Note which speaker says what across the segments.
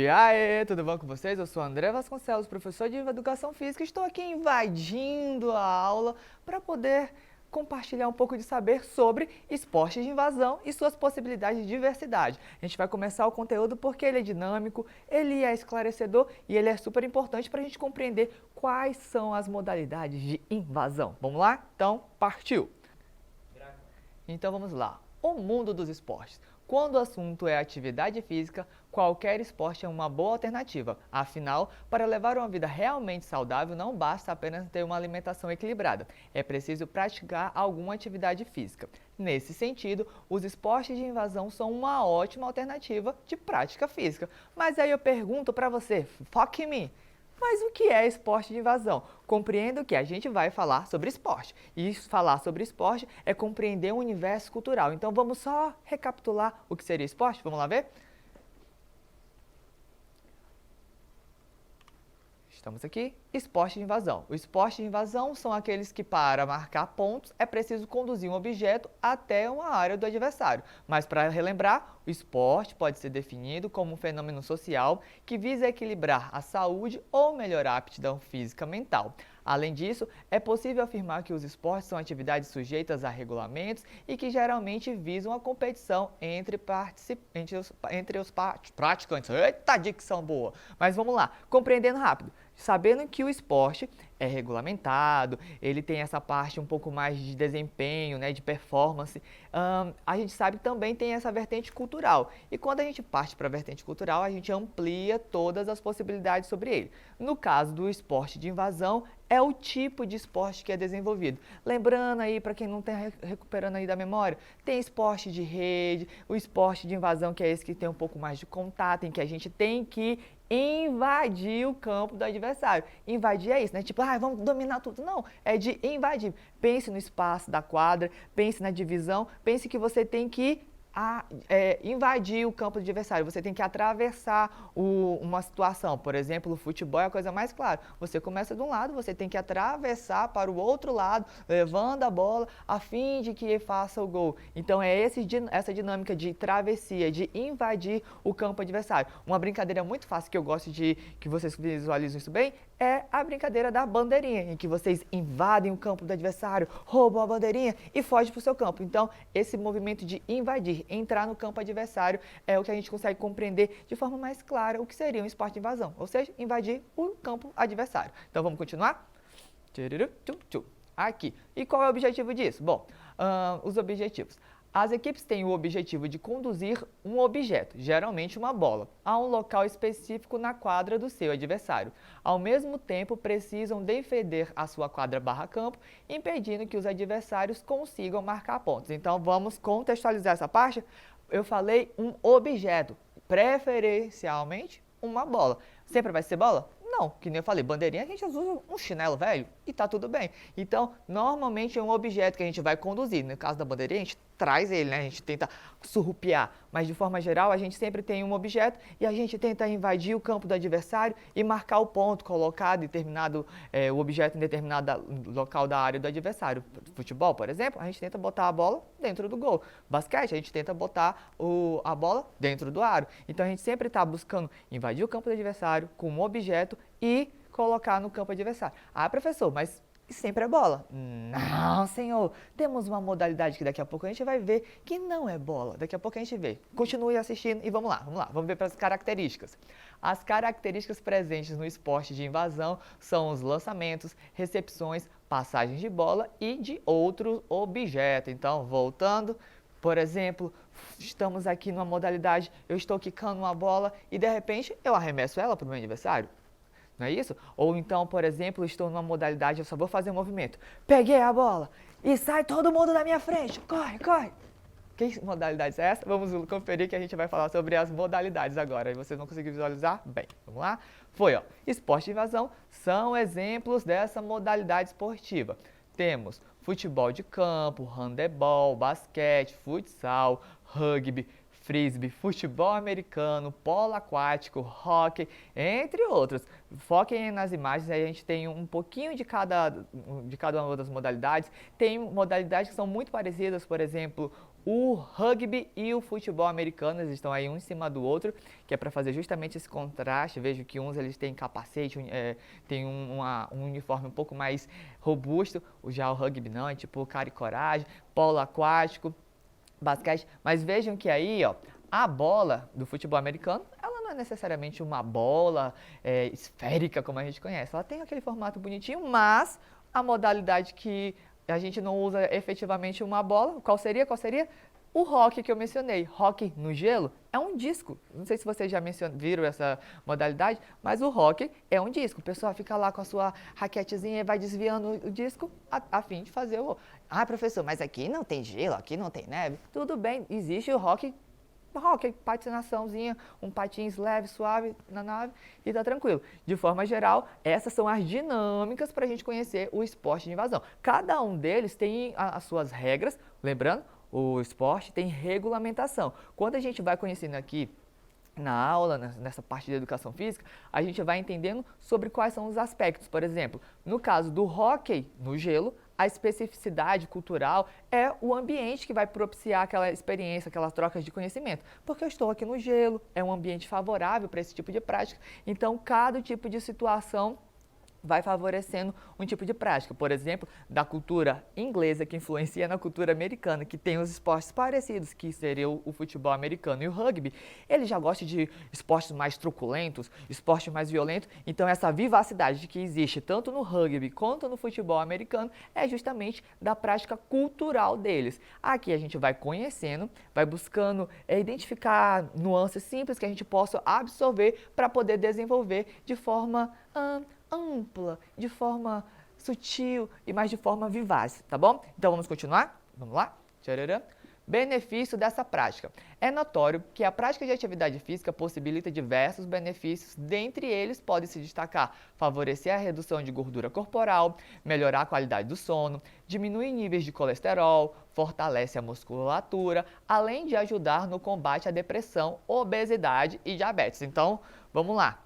Speaker 1: E aí, tudo bom com vocês? Eu sou André Vasconcelos, professor de Educação Física. Estou aqui invadindo a aula para poder compartilhar um pouco de saber sobre esportes de invasão e suas possibilidades de diversidade. A gente vai começar o conteúdo porque ele é dinâmico, ele é esclarecedor e ele é super importante para a gente compreender quais são as modalidades de invasão. Vamos lá? Então, partiu! Então vamos lá. O mundo dos esportes. Quando o assunto é atividade física, qualquer esporte é uma boa alternativa. Afinal, para levar uma vida realmente saudável, não basta apenas ter uma alimentação equilibrada. É preciso praticar alguma atividade física. Nesse sentido, os esportes de invasão são uma ótima alternativa de prática física. Mas aí eu pergunto para você, foque em mim. Mas o que é esporte de invasão? Compreendo que a gente vai falar sobre esporte. E falar sobre esporte é compreender o universo cultural. Então vamos só recapitular o que seria esporte? Vamos lá ver? Estamos aqui, esporte de invasão. O esporte de invasão são aqueles que, para marcar pontos, é preciso conduzir um objeto até uma área do adversário. Mas, para relembrar, o esporte pode ser definido como um fenômeno social que visa equilibrar a saúde ou melhorar a aptidão física mental. Além disso, é possível afirmar que os esportes são atividades sujeitas a regulamentos e que geralmente visam a competição entre os praticantes. Eita, dicção boa! Mas vamos lá, compreendendo rápido. Sabendo que o esporte é regulamentado, ele tem essa parte um pouco mais de desempenho, né, de performance, a gente sabe que também tem essa vertente cultural. E quando a gente parte para a vertente cultural, a gente amplia todas as possibilidades sobre ele. No caso do esporte de invasão, é o tipo de esporte que é desenvolvido. Lembrando aí, para quem não está recuperando aí da memória, tem esporte de rede, o esporte de invasão, que é esse que tem um pouco mais de contato, em que a gente tem que invadir o campo do adversário. Invadir é isso, né? Tipo, vamos dominar tudo. Não, é de invadir. Pense no espaço da quadra, pense na divisão, pense que você tem que invadir o campo do adversário, você tem que atravessar uma situação. Por exemplo, o futebol é a coisa mais clara. Você começa de um lado, você tem que atravessar para o outro lado, levando a bola a fim de que faça o gol. Então é essa dinâmica de travessia, de invadir o campo adversário. Uma brincadeira muito fácil que eu gosto de que vocês visualizem isso bem é a brincadeira da bandeirinha, em que vocês invadem o campo do adversário, roubam a bandeirinha e fogem para o seu campo. Então, esse movimento de invadir, entrar no campo adversário, é o que a gente consegue compreender de forma mais clara o que seria um esporte de invasão, ou seja, invadir o campo adversário. Então, vamos continuar? Aqui. E qual é o objetivo disso? Bom, os objetivos. As equipes têm o objetivo de conduzir um objeto, geralmente uma bola, a um local específico na quadra do seu adversário. Ao mesmo tempo, precisam defender a sua quadra/campo, impedindo que os adversários consigam marcar pontos. Então, vamos contextualizar essa parte. Eu falei um objeto, preferencialmente uma bola. Sempre vai ser bola? Não, que nem eu falei, bandeirinha a gente usa um chinelo velho e tá tudo bem. Então, normalmente é um objeto que a gente vai conduzir. No caso da bandeirinha, a gente traz ele, né? A gente tenta surrupiar, mas de forma geral a gente sempre tem um objeto e a gente tenta invadir o campo do adversário e marcar o ponto, colocar o objeto em determinado local da área do adversário. Futebol, por exemplo, a gente tenta botar a bola dentro do gol. Basquete, a gente tenta botar a bola dentro do aro. Então a gente sempre está buscando invadir o campo do adversário com um objeto e colocar no campo adversário. Professor, mas sempre é bola? Não, senhor. Temos uma modalidade que daqui a pouco a gente vai ver que não é bola. Daqui a pouco a gente vê. Continue assistindo e vamos lá. Vamos ver para as características. As características presentes no esporte de invasão são os lançamentos, recepções, passagens de bola e de outro objeto. Então, voltando, por exemplo, estamos aqui numa modalidade, eu estou quicando uma bola e de repente eu arremesso ela para o meu adversário. Não é isso? Ou então, por exemplo, estou numa modalidade, eu só vou fazer um movimento. Peguei a bola e sai todo mundo na minha frente. Corre, corre. Que modalidade é essa? Vamos conferir que a gente vai falar sobre as modalidades agora. E você não conseguiu visualizar? Bem, vamos lá? Esporte de invasão são exemplos dessa modalidade esportiva. Temos futebol de campo, handebol, basquete, futsal, rugby, frisbee, futebol americano, polo aquático, hóquei, entre outros. Foquem nas imagens, aí a gente tem um pouquinho de cada uma das modalidades. Tem modalidades que são muito parecidas, por exemplo, O rugby e o futebol americano, eles estão aí um em cima do outro, que é para fazer justamente esse contraste. Vejo que uns eles têm capacete, tem um uniforme um pouco mais robusto, já o rugby não, é tipo cara e coragem, polo aquático, basquete. Mas vejam que aí, ó, a bola do futebol americano, ela não é necessariamente uma bola esférica como a gente conhece. Ela tem aquele formato bonitinho, mas a modalidade que a gente não usa efetivamente uma bola, qual seria? Qual seria? O hóquei que eu mencionei, hóquei no gelo, é um disco. Não sei se vocês já viram essa modalidade, mas o hóquei é um disco. O pessoal fica lá com a sua raquetezinha e vai desviando o disco a fim de fazer o... Ah, professor, mas aqui não tem gelo, aqui não tem neve. Tudo bem, existe o hóquei, patinaçãozinha, um patins leve, suave na nave e tá tranquilo. De forma geral, essas são as dinâmicas para a gente conhecer o esporte de invasão. Cada um deles tem as suas regras, lembrando, o esporte tem regulamentação. Quando a gente vai conhecendo aqui na aula, nessa parte de educação física, a gente vai entendendo sobre quais são os aspectos. Por exemplo, no caso do hóquei no gelo, a especificidade cultural é o ambiente que vai propiciar aquela experiência, aquelas trocas de conhecimento. Porque eu estou aqui no gelo, é um ambiente favorável para esse tipo de prática. Então, cada tipo de situação vai favorecendo um tipo de prática. Por exemplo, da cultura inglesa que influencia na cultura americana, que tem os esportes parecidos, que seria o futebol americano e o rugby. Ele já gosta de esportes mais truculentos, esportes mais violentos. Então, essa vivacidade que existe tanto no rugby quanto no futebol americano é justamente da prática cultural deles. Aqui a gente vai conhecendo, vai buscando identificar nuances simples que a gente possa absorver para poder desenvolver de forma ampla, de forma sutil e mais de forma vivaz, tá bom? Então vamos continuar? Vamos lá? Tchararã. Benefício dessa prática. É notório que a prática de atividade física possibilita diversos benefícios, dentre eles pode se destacar favorecer a redução de gordura corporal, melhorar a qualidade do sono, diminuir níveis de colesterol, fortalece a musculatura, além de ajudar no combate à depressão, obesidade e diabetes. Então, vamos lá.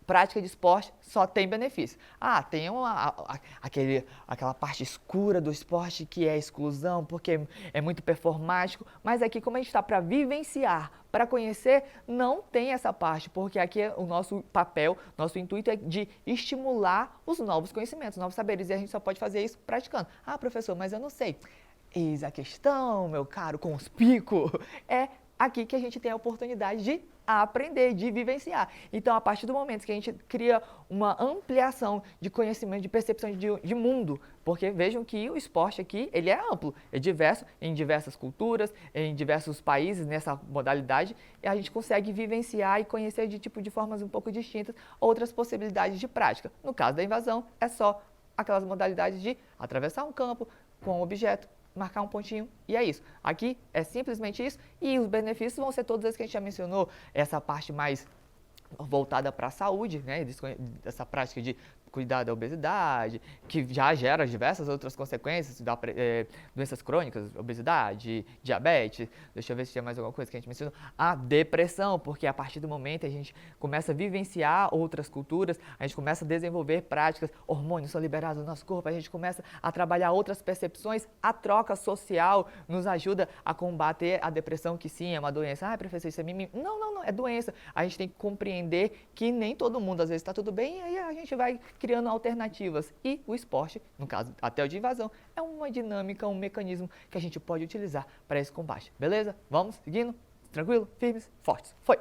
Speaker 1: Prática de esporte só tem benefício. Ah, tem aquela parte escura do esporte que é exclusão, porque é muito performático, mas aqui como a gente está para vivenciar, para conhecer, não tem essa parte, porque aqui o nosso papel, nosso intuito é de estimular os novos conhecimentos, os novos saberes, e a gente só pode fazer isso praticando. Ah, professor, mas eu não sei. Eis a questão, meu caro conspícuo, é aqui que a gente tem a oportunidade de aprender, de vivenciar. Então, a partir do momento que a gente cria uma ampliação de conhecimento, de percepção de mundo, porque vejam que o esporte aqui, ele é amplo, é diverso, em diversas culturas, em diversos países, nessa modalidade, e a gente consegue vivenciar e conhecer de formas um pouco distintas outras possibilidades de prática. No caso da invasão, é só aquelas modalidades de atravessar um campo com um objeto, marcar um pontinho e é isso. Aqui é simplesmente isso e os benefícios vão ser todos esses que a gente já mencionou, essa parte mais voltada para a saúde, né, dessa prática de cuidar da obesidade, que já gera diversas outras consequências, doenças crônicas, obesidade, diabetes, deixa eu ver se tinha mais alguma coisa que a gente mencionou, a depressão, porque a partir do momento a gente começa a vivenciar outras culturas, a gente começa a desenvolver práticas, hormônios são liberados no nosso corpo, a gente começa a trabalhar outras percepções, a troca social nos ajuda a combater a depressão, que sim, é uma doença. Ah, professor, isso é mimimi. Não, é doença. A gente tem que compreender que nem todo mundo, às vezes, está tudo bem, e aí a gente vai criando alternativas. E o esporte, no caso até o de invasão, é uma dinâmica, um mecanismo que a gente pode utilizar para esse combate. Beleza? Vamos seguindo? Tranquilo? Firmes? Fortes? Foi!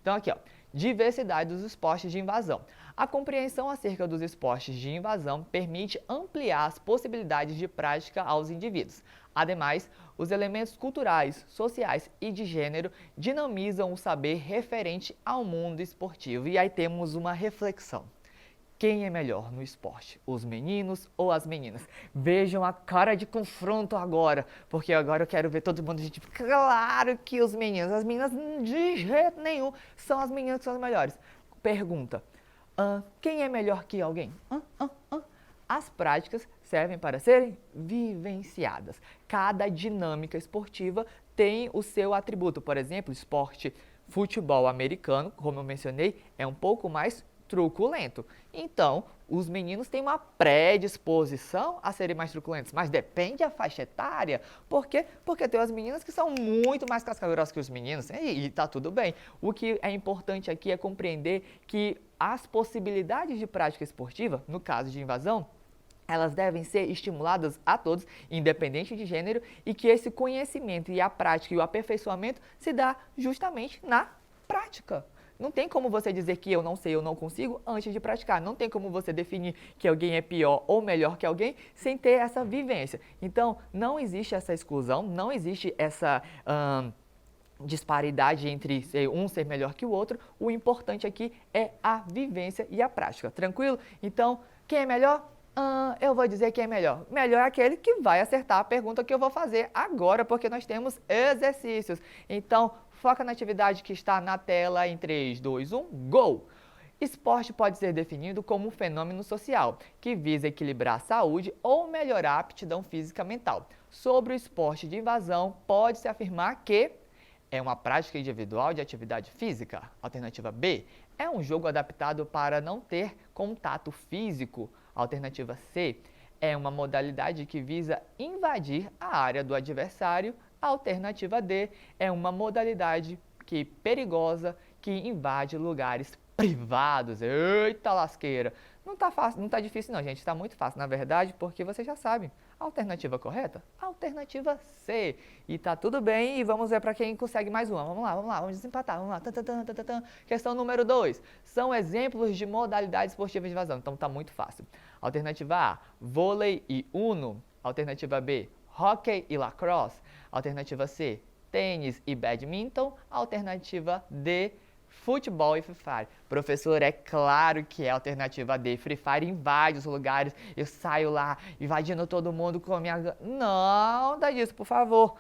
Speaker 1: Então aqui, ó, diversidade dos esportes de invasão. A compreensão acerca dos esportes de invasão permite ampliar as possibilidades de prática aos indivíduos. Ademais, os elementos culturais, sociais e de gênero dinamizam o saber referente ao mundo esportivo. E aí temos uma reflexão. Quem é melhor no esporte, os meninos ou as meninas? Vejam a cara de confronto agora, porque agora eu quero ver todo mundo, gente, claro que os meninos, as meninas de jeito nenhum são as meninas que são as melhores. Pergunta, quem é melhor que alguém? As práticas servem para serem vivenciadas. Cada dinâmica esportiva tem o seu atributo. Por exemplo, esporte futebol americano, como eu mencionei, é um pouco mais truculento. Então, os meninos têm uma predisposição a serem mais truculentos, mas depende da faixa etária. Por quê? Porque tem as meninas que são muito mais casca-grossa que os meninos e tá tudo bem. O que é importante aqui é compreender que as possibilidades de prática esportiva, no caso de invasão, elas devem ser estimuladas a todos, independente de gênero, e que esse conhecimento e a prática e o aperfeiçoamento se dá justamente na prática. Não tem como você dizer que eu não sei, eu não consigo antes de praticar. Não tem como você definir que alguém é pior ou melhor que alguém sem ter essa vivência. Então, não existe essa exclusão, não existe essa disparidade entre um ser melhor que o outro. O importante aqui é a vivência e a prática. Tranquilo? Então, quem é melhor? Eu vou dizer quem é melhor. Melhor é aquele que vai acertar a pergunta que eu vou fazer agora, porque nós temos exercícios. Então, foca na atividade que está na tela em 3, 2, 1, GO! Esporte pode ser definido como um fenômeno social que visa equilibrar a saúde ou melhorar a aptidão física mental. Sobre o esporte de invasão, pode-se afirmar que é uma prática individual de atividade física. Alternativa B, é um jogo adaptado para não ter contato físico. Alternativa C, é uma modalidade que visa invadir a área do adversário. Alternativa D, é uma modalidade perigosa que invade lugares privados. Eita lasqueira! Não tá fácil, não tá difícil não, gente, tá muito fácil, na verdade, porque vocês já sabem. Alternativa correta? Alternativa C. E tá tudo bem, e vamos ver para quem consegue mais uma. Vamos lá, vamos desempatar, vamos lá. Questão número 2. São exemplos de modalidades esportivas de invasão, então tá muito fácil. Alternativa A, vôlei e uno. Alternativa B, hóquei e lacrosse. Alternativa C, tênis e badminton. Alternativa D, futebol e Free Fire. Professor, é claro que é a alternativa D. Free Fire invade os lugares, eu saio lá invadindo todo mundo com a minha... Não, dá disso, por favor.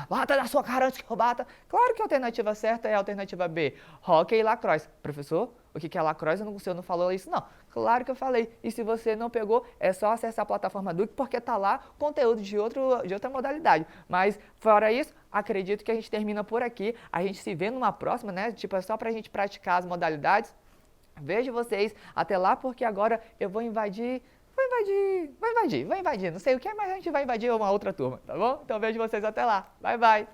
Speaker 1: Bata na sua cara antes que eu bata. Claro que a alternativa certa é a alternativa B. Hóquei e lacrosse. Professor, o que é lacrosse? O senhor não falou isso? Não. Claro que eu falei. E se você não pegou, é só acessar a plataforma Duke, porque tá lá conteúdo de outra modalidade. Mas, fora isso, acredito que a gente termina por aqui. A gente se vê numa próxima, né? Tipo, é só pra gente praticar as modalidades. Vejo vocês até lá, porque agora eu vou invadir. Não sei o que, mas a gente vai invadir uma outra turma, tá bom? Então vejo vocês até lá. Bye, bye!